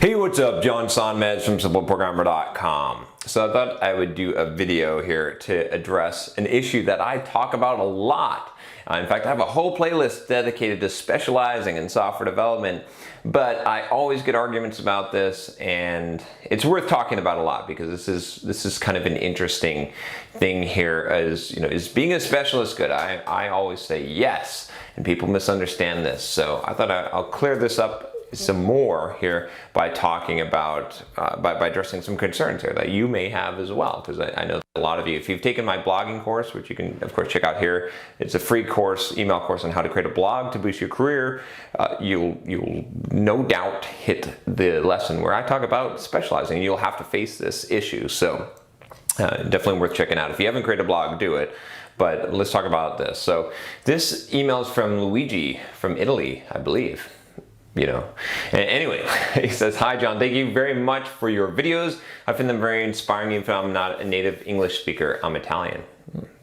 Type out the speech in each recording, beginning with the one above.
Hey, what's up? John Sonmez from simpleprogrammer.com. So I thought I would do a video here to address an issue that I talk about a lot. In fact, I have a whole playlist dedicated to specializing in software development, but I always get arguments about this, and it's worth talking about a lot because this is kind of an interesting thing here. As you know, is being a specialist good? I always say yes, and people misunderstand this. So I thought I'll clear this up some more here by talking about by addressing some concerns here that you may have as well, because I know a lot of you, if you've taken my blogging course, which you can of course check out here, it's a free course, email course on how to create a blog to boost your career. You'll no doubt hit the lesson where I talk about specializing. You'll have to face this issue, so definitely worth checking out. If you haven't created a blog, do it. But let's talk about this. So this email is from Luigi from Italy, I believe. You know, and anyway, he says, "Hi John, thank you very much for your videos. I find them very inspiring even if I'm not a native English speaker. I'm Italian."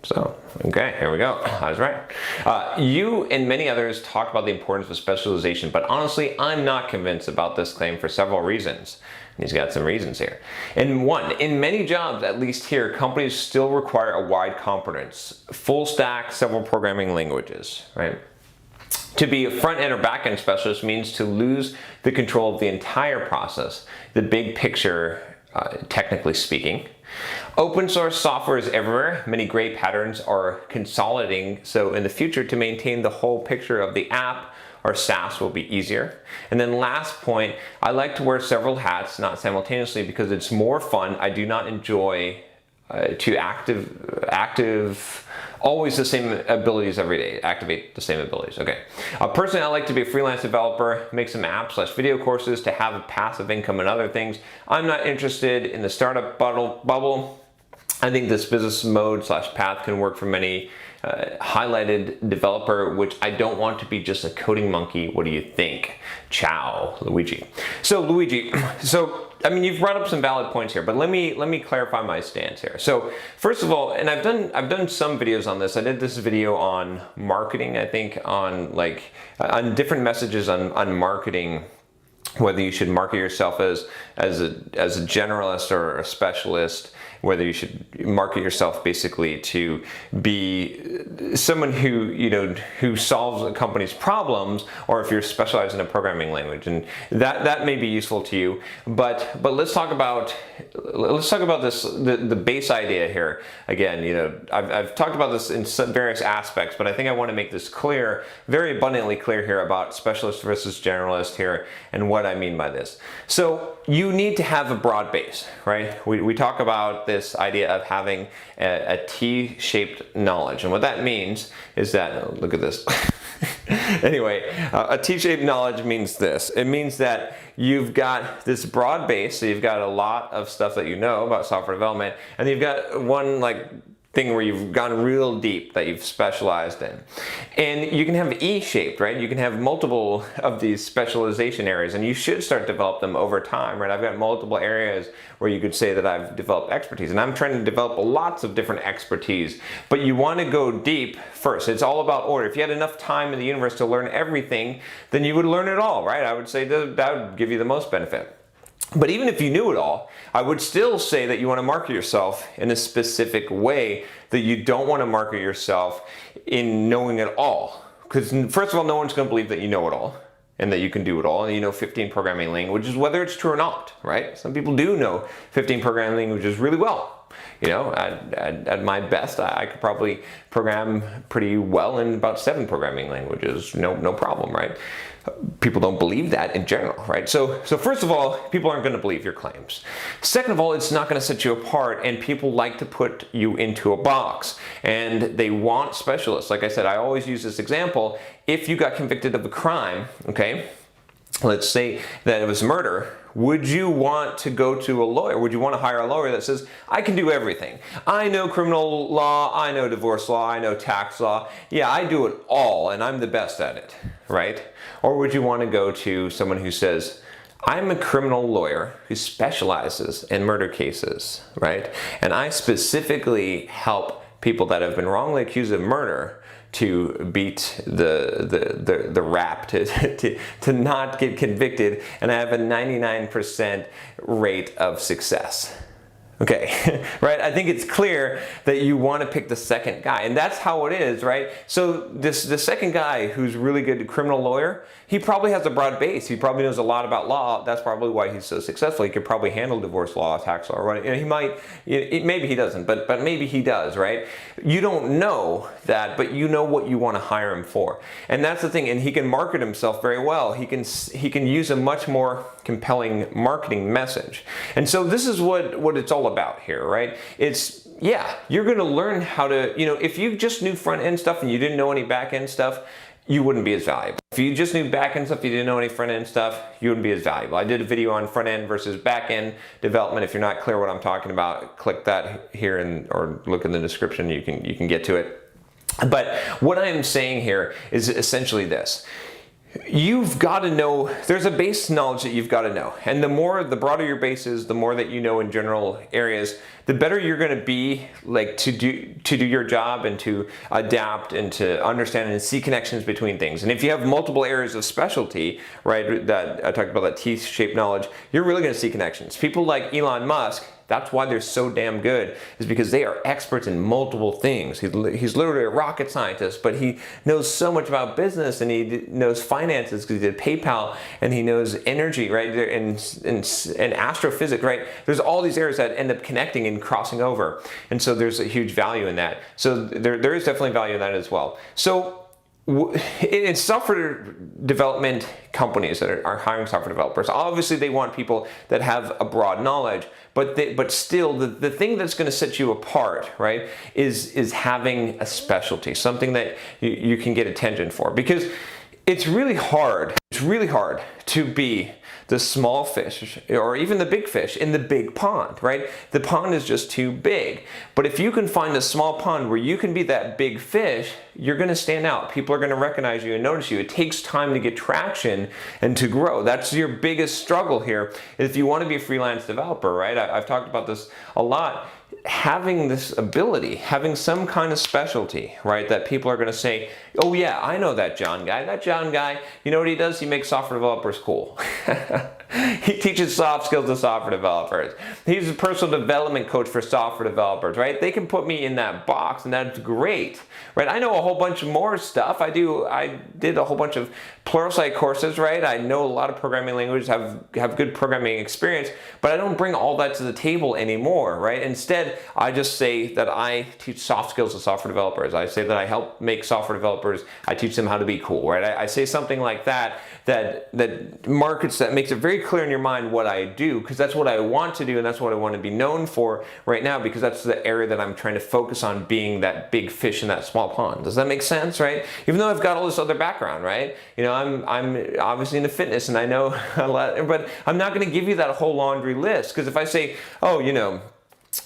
So, okay, here we go. I was right. You and many others talk about the importance of specialization, but honestly, I'm not convinced about this claim for several reasons. And he's got some reasons here. And one, in many jobs, at least here, companies still require a wide competence, full stack, several programming languages, right? To be a front-end or back-end specialist means to lose the control of the entire process, the big picture, technically speaking. Open source software is everywhere. Many gray patterns are consolidating, so in the future, to maintain the whole picture of the app or SaaS will be easier. And then last point, I like to wear several hats, not simultaneously, because it's more fun. I do not enjoy to active always the same abilities every day, activate the same abilities. Okay. Personally, I like to be a freelance developer, make some apps/video courses to have a passive income and other things. I'm not interested in the startup bubble. I think this business mode/path can work for many. Highlighted developer, which I don't want to be just a coding monkey. What do you think? Ciao, Luigi. So Luigi, I mean, you've brought up some valid points here, but let me clarify my stance here. So first of all, and I've done some videos on this. I did this video on marketing, I think, on different messages on marketing, whether you should market yourself as a generalist or a specialist, whether you should market yourself basically to be someone who solves a company's problems, or if you're specialized in a programming language, and that may be useful to you. But let's talk about this, the base idea here. Again, I've talked about this in some various aspects, but I think I want to make this clear, very abundantly clear here, about specialist versus generalist here and what I mean by this. So you need to have a broad base, right? We talk about this idea of having a T-shaped knowledge, and what that means is that, look at this. Anyway, a T-shaped knowledge means this. It means that you've got this broad base, so you've got a lot of stuff that you know about software development, and you've got one thing where you've gone real deep that you've specialized in. And you can have E-shaped, right? You can have multiple of these specialization areas, and you should start to develop them over time, right? I've got multiple areas where you could say that I've developed expertise, and I'm trying to develop lots of different expertise, but you want to go deep first. It's all about order. If you had enough time in the universe to learn everything, then you would learn it all, right? I would say that would give you the most benefit. But even if you knew it all, I would still say that you want to market yourself in a specific way, that you don't want to market yourself in knowing it all. Because first of all, no one's going to believe that you know it all and that you can do it all, and you know 15 programming languages, whether it's true or not, right? Some people do know 15 programming languages really well. At my best, I could probably program pretty well in about 7 programming languages, no problem, right? People don't believe that in general, right? So first of all, people aren't going to believe your claims. Second of all, it's not going to set you apart, and people like to put you into a box, and they want specialists. Like I said, I always use this example. If you got convicted of a crime, okay, let's say that it was murder, would you want to go to a lawyer? Would you want to hire a lawyer that says, I can do everything. I know criminal law, I know divorce law, I know tax law. Yeah, I do it all, and I'm the best at it, right? Or would you want to go to someone who says, I'm a criminal lawyer who specializes in murder cases, right? And I specifically help people that have been wrongly accused of murder to beat the rap, to not get convicted, and I have a 99% rate of success. Okay, right? I think it's clear that you want to pick the second guy, and that's how it is, right? So the second guy who's really good criminal lawyer, he probably has a broad base. He probably knows a lot about law. That's probably why he's so successful. He could probably handle divorce law, tax law, right? You know, he might, maybe he doesn't, but maybe he does, right? You don't know that, but you know what you want to hire him for, and that's the thing. And he can market himself very well. He can use a much more compelling marketing message, and so this is what it's all about here, right? It's, yeah, you're going to learn how to, if you just knew front end stuff and you didn't know any back end stuff, you wouldn't be as valuable. If you just knew back end stuff, you didn't know any front end stuff, you wouldn't be as valuable. I did a video on front end versus back end development. If you're not clear what I'm talking about, click that here or look in the description. You can get to it. But what I'm saying here is essentially this. You've got to know, there's a base knowledge that you've got to know. And the broader your base is, the more that you know in general areas, the better you're going to be to do your job and to adapt and to understand and see connections between things. And if you have multiple areas of specialty, right, that I talked about, that T-shaped knowledge, you're really going to see connections. People like Elon Musk, that's why they're so damn good, is because they are experts in multiple things. He's literally a rocket scientist, but he knows so much about business, and he knows finances because he did PayPal, and he knows energy, right, and astrophysics, right? There's all these areas that end up connecting and crossing over, and so there's a huge value in that. So there is definitely value in that as well. So in software development companies that are hiring software developers, obviously they want people that have a broad knowledge, but still the thing that's going to set you apart, right, is having a specialty, something that you can get attention for, because it's really hard to be the small fish or even the big fish in the big pond, right? The pond is just too big. But if you can find a small pond where you can be that big fish, you're going to stand out. People are going to recognize you and notice you. It takes time to get traction and to grow. That's your biggest struggle here. If you want to be a freelance developer, right? I've talked about this a lot. Having this ability, having some kind of specialty, right, that people are going to say, oh yeah, I know that John guy. That John guy, you know what he does? He makes software developers cool. He teaches soft skills to software developers. He's a personal development coach for software developers, right? They can put me in that box, and that's great, right? I know a whole bunch more stuff. I did a whole bunch of Pluralsight courses, right? I know a lot of programming languages, have good programming experience, but I don't bring all that to the table anymore, right? Instead, I just say that I teach soft skills to software developers. I say that I help make software developers, I teach them how to be cool, right? I say something like that markets, that makes it very clear in your mind what I do, because that's what I want to do, and that's what I want to be known for right now, because that's the area that I'm trying to focus on, being that big fish in that small pond. Does that make sense, right? Even though I've got all this other background, right? I'm obviously into fitness, and I know a lot, but I'm not going to give you that whole laundry list, because if I say, oh,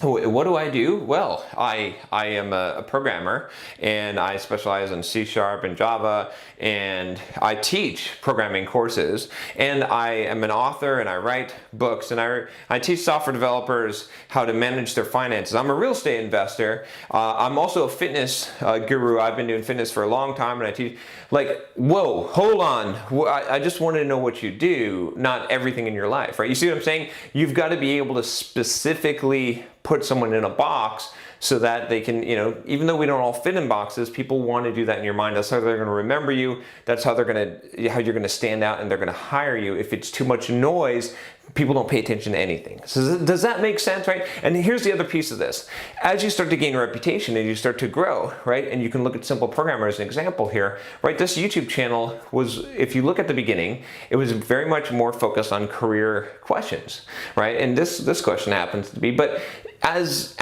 what do I do? Well, I am a programmer, and I specialize in C# and Java, and I teach programming courses, and I am an author, and I write books, and I teach software developers how to manage their finances. I'm a real estate investor. I'm also a fitness guru. I've been doing fitness for a long time, and I teach, whoa, hold on. I just want to know what you do, not everything in your life, right? You see what I'm saying? You've got to be able to specifically put someone in a box so that they can, even though we don't all fit in boxes, people want to do that in your mind. That's how they're going to remember you. That's how you're going to stand out, and they're going to hire you. If it's too much noise, people don't pay attention to anything. So does that make sense, right? And here's the other piece of this. As you start to gain a reputation and you start to grow, right? And you can look at Simple Programmer as an example here, right? This YouTube channel was, if you look at the beginning, it was very much more focused on career questions, right? And this question happens to be, but as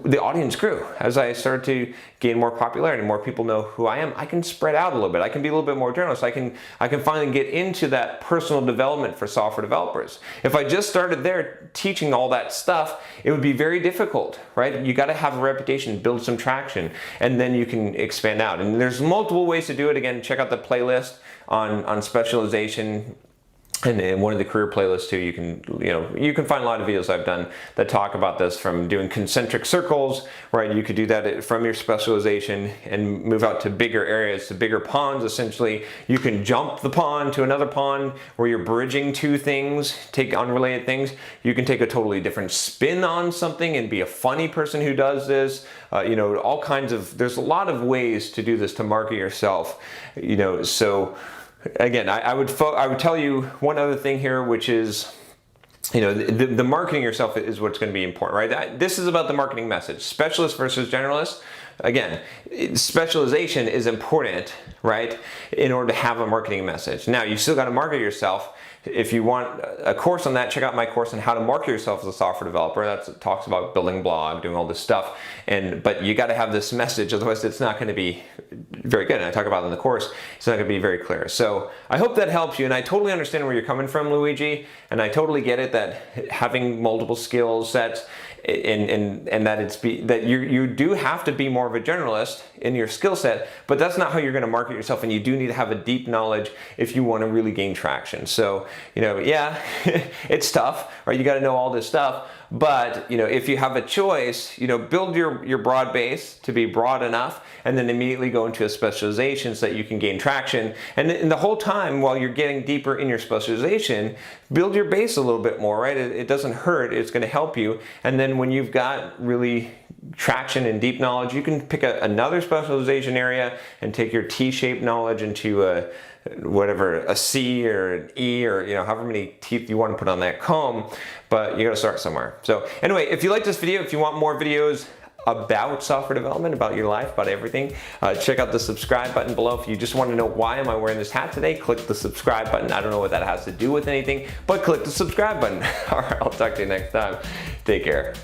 the audience grew, as I started to gain more popularity, more people know who I am, I can spread out a little bit. I can be a little bit more generalist. I can finally get into that personal development for software developers. If I just started there teaching all that stuff, it would be very difficult, right? You got to have a reputation, build some traction, and then you can expand out. And there's multiple ways to do it. Again, check out the playlist on specialization. And in one of the career playlists too, you can find a lot of videos I've done that talk about this, from doing concentric circles, right? You could do that from your specialization and move out to bigger areas, to bigger ponds. Essentially, you can jump the pond to another pond where you're bridging two things, take unrelated things. You can take a totally different spin on something and be a funny person who does this. All kinds of, there's a lot of ways to do this, to market yourself, so again, I would tell you one other thing here, which is, the marketing yourself is what's going to be important, right? This is about the marketing message. Specialist versus generalist. Again, specialization is important, right, in order to have a marketing message. Now, you still got to market yourself. If you want a course on that, check out my course on how to market yourself as a software developer. That talks about building blog, doing all this stuff. But you got to have this message, otherwise it's not going to be very good. And I talk about it in the course. It's not going to be very clear. So I hope that helps you. And I totally understand where you're coming from, Luigi. And I totally get it that having multiple skill sets and that you do have to be more of a generalist in your skill set, but that's not how you're going to market yourself, and you do need to have a deep knowledge if you want to really gain traction. So, yeah, it's tough, right? You got to know all this stuff, but, if you have a choice, build your broad base to be broad enough, and then immediately go into a specialization so that you can gain traction. And the whole time, while you're getting deeper in your specialization, build your base a little bit more, right? It doesn't hurt. It's going to help you. And then when you've got really traction and deep knowledge, you can pick another specialization area and take your T-shaped knowledge into a C or an E, or however many teeth you want to put on that comb, but you got to start somewhere. So anyway, if you like this video, if you want more videos about software development, about your life, about everything, check out the subscribe button below. If you just want to know why am I wearing this hat today, click the subscribe button. I don't know what that has to do with anything, but click the subscribe button. All right, I'll talk to you next time. Take care.